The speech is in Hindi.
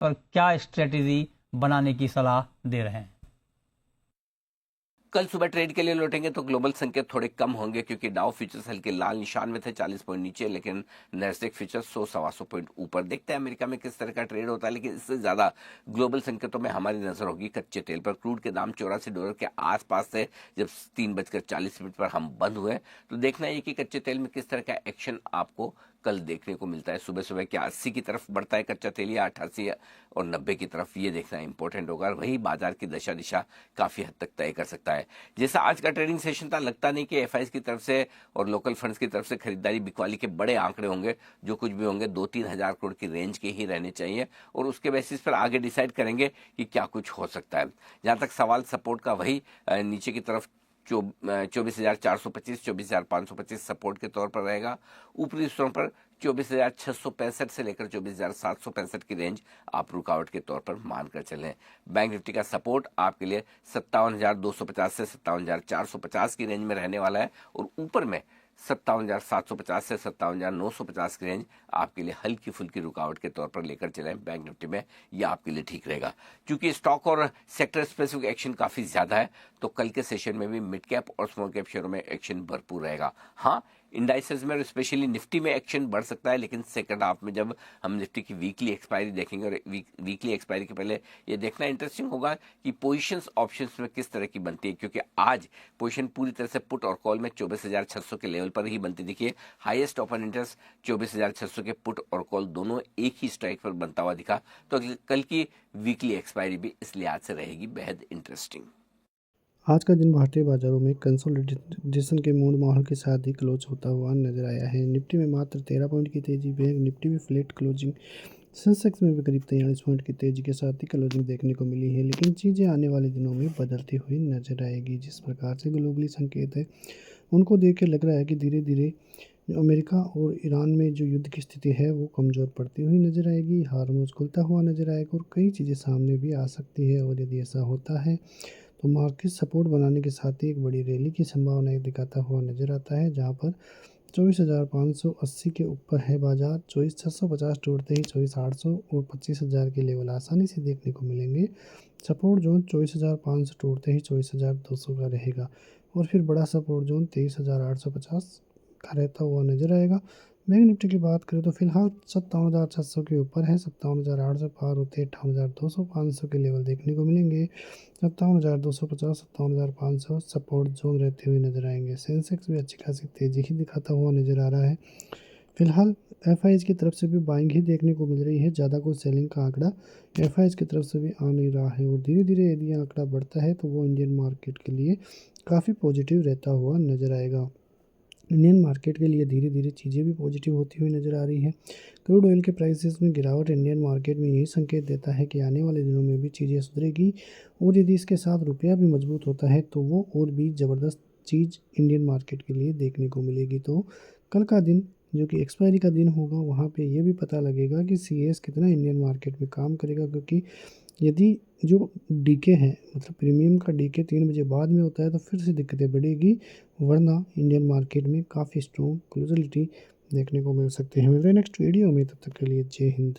और क्या स्ट्रेटेजी बनाने की सलाह दे रहे हैं। कल सुबह ट्रेड के लिए लौटेंगे तो ग्लोबल संकेत थोड़े कम होंगे, क्योंकि डाउ फ्यूचर्स हल्के लाल निशान में थे, 40 पॉइंट नीचे, लेकिन नैस्डैक फ्यूचर्स 100-125 पॉइंट ऊपर। देखते हैं अमेरिका में किस तरह का ट्रेड होता है, लेकिन इससे ज्यादा ग्लोबल संकेतों में हमारी नजर होगी कच्चे तेल पर। क्रूड के दाम $84 के आसपास थे जब 3:40 पर हम बंद हुए। तो देखना है कि कच्चे तेल में किस तरह का एक्शन आपको कल देखने को मिलता है। सुबह सुबह क्या 80 की तरफ बढ़ता है कच्चा तेल या 88 और 90 की तरफ, ये देखना इंपॉर्टेंट होगा। और वही बाजार की दशा दिशा काफी हद तक तय कर सकता है। जैसा आज का ट्रेडिंग सेशन था, लगता नहीं कि एफआईज की तरफ से और लोकल फंड्स की तरफ से खरीदारी बिकवाली के बड़े आंकड़े होंगे। जो कुछ भी होंगे 2-3 हजार करोड़ की रेंज के ही रहने चाहिए, और उसके बेसिस पर आगे डिसाइड करेंगे कि क्या कुछ हो सकता है। जहां तक सवाल सपोर्ट का, वही नीचे की तरफ 24,425 24,525 सपोर्ट के तौर पर रहेगा। ऊपरी स्तरों पर 24,665 से लेकर 24,765 की रेंज आप रुकावट के तौर पर मानकर चलें। बैंक निफ्टी का सपोर्ट आपके लिए 57,250 से 57,450 की रेंज में रहने वाला है, और ऊपर में 57,750 से 57,950 की रेंज आपके लिए हल्की फुल्की रुकावट के तौर पर लेकर चलें बैंक निफ्टी में, यह आपके लिए ठीक रहेगा। क्योंकि स्टॉक और सेक्टर स्पेसिफिक एक्शन काफी ज्यादा है, तो कल के सेशन में भी मिड कैप और स्मॉल कैप शेयरों में एक्शन भरपूर रहेगा। हाँ, इंडाइसेस में और स्पेशली निफ्टी में एक्शन बढ़ सकता है, लेकिन सेकंड हाफ में जब हम निफ्टी की वीकली एक्सपायरी देखेंगे, और वीकली एक्सपायरी के पहले ये देखना इंटरेस्टिंग होगा कि पोजीशंस ऑप्शंस में किस तरह की बनती है, क्योंकि आज पोजीशन पूरी तरह से पुट और कॉल में 24,600 के लेवल पर ही बनती दिखी। हाईएस्ट ओपन इंटरेस्ट 24,600 के पुट और कॉल दोनों एक ही स्ट्राइक पर बनता हुआ दिखा। तो कल की वीकली एक्सपायरी भी इस लिहाज से रहेगी बेहद इंटरेस्टिंग। आज का दिन भारतीय बाजारों में कंसोलिडेशन के मूड माहौल के साथ ही क्लोज होता हुआ नजर आया है। निफ्टी में मात्र 13 पॉइंट की तेजी, बैंक निफ्टी में फ्लैट क्लोजिंग, सेंसेक्स में भी करीब 43 पॉइंट की तेजी के साथ ही क्लोजिंग देखने को मिली है। लेकिन चीज़ें आने वाले दिनों में बदलती हुई नजर आएगी। जिस प्रकार से ग्लोबली संकेत है, उनको देख के लग रहा है कि धीरे धीरे अमेरिका और ईरान में जो युद्ध की स्थिति है वो कमज़ोर पड़ती हुई नजर आएगी। हार्मोज खुलता हुआ नजर आएगा और कई चीज़ें सामने भी आ सकती है। और यदि ऐसा होता है तो मार्केट सपोर्ट बनाने के साथ ही एक बड़ी रैली की संभावना दिखाता हुआ नजर आता है, जहां पर 24,580 के ऊपर है बाजार। 24,650 तोड़ते ही 24,800 और 25,000 के लेवल आसानी से देखने को मिलेंगे। सपोर्ट जोन 24,500 तोड़ते ही 24,200 का रहेगा, और फिर बड़ा सपोर्ट जोन 23,850 का रहता हुआ नजर आएगा। बैंक निफ्टी की बात करें तो फिलहाल 57,600 के ऊपर है। 57,800 पार होते 58,200 500 के लेवल देखने को मिलेंगे। 57,250 57,500 सपोर्ट जोन रहते हुए नजर आएंगे। सेंसेक्स भी अच्छी खासी तेजी ही दिखाता हुआ नजर आ रहा है। फिलहाल एफआईज की तरफ से भी बाइंग ही देखने को मिल रही है। ज़्यादा कोई सेलिंग का आंकड़ा एफआईज की तरफ से भी आ नहीं रहा है, और धीरे धीरे यदि आंकड़ा बढ़ता है तो वो इंडियन मार्केट के लिए काफ़ी पॉजिटिव रहता हुआ नजर आएगा। इंडियन मार्केट के लिए धीरे धीरे चीज़ें भी पॉजिटिव होती हुई नज़र आ रही हैं। क्रूड ऑयल के प्राइसेस में गिरावट इंडियन मार्केट में यही संकेत देता है कि आने वाले दिनों में भी चीज़ें सुधरेगी, और यदि इसके साथ रुपया भी मजबूत होता है तो वो और भी ज़बरदस्त चीज़ इंडियन मार्केट के लिए देखने को मिलेगी। तो कल का दिन जो कि एक्सपायरी का दिन होगा, वहाँ पे ये भी पता लगेगा कि सीएस कितना इंडियन मार्केट में काम करेगा। क्योंकि यदि जो डीके है, मतलब प्रीमियम का डीके 3 बजे बाद में होता है, तो फिर से दिक्कतें बढ़ेगी, वरना इंडियन मार्केट में काफ़ी स्ट्रॉन्ग क्लोजलिटी देखने को मिल सकते हैं। मिलते हैं नेक्स्ट वीडियो में, तब तक के लिए जय हिंद।